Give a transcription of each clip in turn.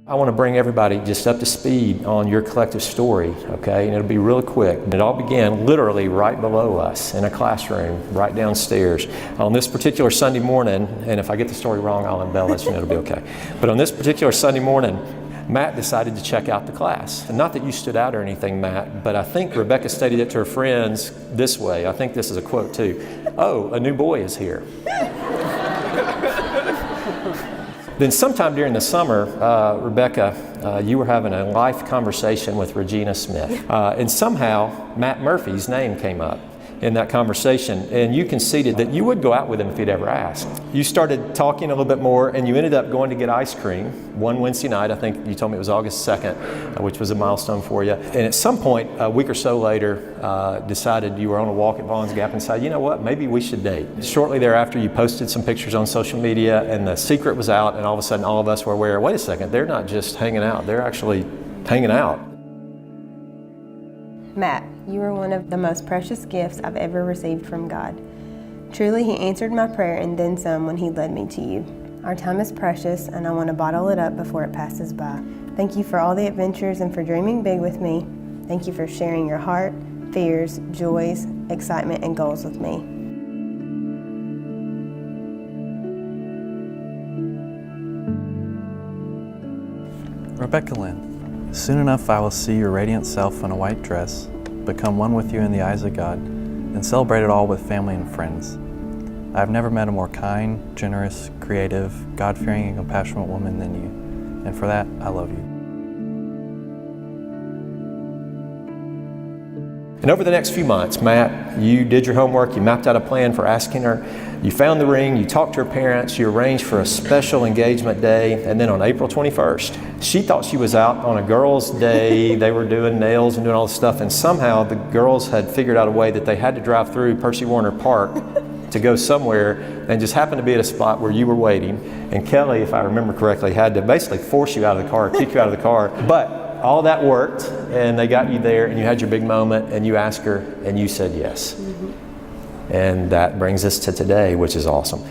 I want to bring everybody just up to speed on your collective story, okay? And it'll be really quick. It all began literally right below us in a classroom, right downstairs. On this particular Sunday morning, and if I get the story wrong, I'll embellish and it'll be okay. But on this particular Sunday morning, Matt decided to check out the class. And not that you stood out or anything, Matt, but I think Rebecca stated it to her friends this way. I think this is a quote too. "Oh, a new boy is here." Then sometime during the summer, Rebecca, you were having a life conversation with Regina Smith. And somehow Matt Murphy's name came up in that conversation, and you conceded that you would go out with him if he'd ever asked. You started talking a little bit more, and you ended up going to get ice cream one Wednesday night. I think you told me it was August 2nd, which was a milestone for you. And at some point, a week or so later, decided you were on a walk at Vaughn's Gap and decided, you know what, maybe we should date. Shortly thereafter, you posted some pictures on social media, and the secret was out, and all of a sudden all of us were aware, wait a second, they're not just hanging out, they're actually hanging out. Matt, you are one of the most precious gifts I've ever received from God. Truly, He answered my prayer and then some when He led me to you. Our time is precious, and I want to bottle it up before it passes by. Thank you for all the adventures and for dreaming big with me. Thank you for sharing your heart, fears, joys, excitement, and goals with me. Rebecca Lynn, soon enough I will see your radiant self in a white dress, become one with you in the eyes of God, and celebrate it all with family and friends. I have never met a more kind, generous, creative, God-fearing, and compassionate woman than you, and for that, I love you. And over the next few months, Matt, you did your homework, you mapped out a plan for asking her, you found the ring, you talked to her parents, you arranged for a special engagement day, and then on April 21st, she thought she was out on a girls' day. They were doing nails and doing all this stuff, and somehow the girls had figured out a way that they had to drive through Percy Warner Park to go somewhere, and just happened to be at a spot where you were waiting. And Kelly, if I remember correctly, had to basically force you out of the car, kick you out of the car. But all that worked, and they got you there, and you had your big moment, and you asked her, and you said yes. Mm-hmm. And that brings us to today, which is awesome.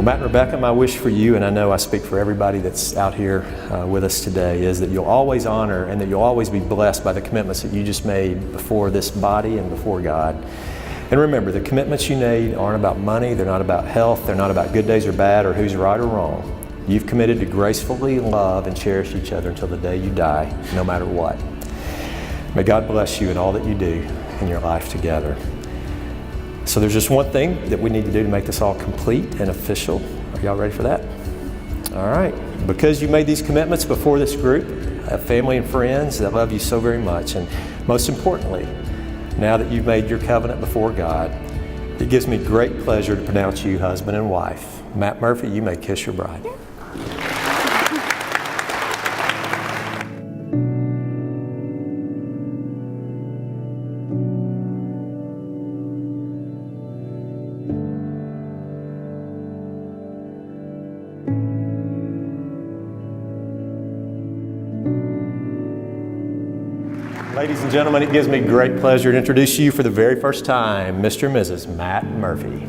Matt and Rebecca, my wish for you, and I know I speak for everybody that's out here with us today, is that you'll always honor and that you'll always be blessed by the commitments that you just made before this body and before God. And remember, the commitments you made aren't about money, they're not about health, they're not about good days or bad or who's right or wrong. You've committed to gracefully love and cherish each other until the day you die, no matter what. May God bless you in all that you do in your life together. So there's just one thing that we need to do to make this all complete and official. Are y'all ready for that? All right. Because you made these commitments before this group of family and friends that love you so very much, and most importantly, now that you've made your covenant before God, it gives me great pleasure to pronounce you husband and wife. Matt Murphy, you may kiss your bride. Ladies and gentlemen, it gives me great pleasure to introduce you for the very first time, Mr. and Mrs. Matt Murphy.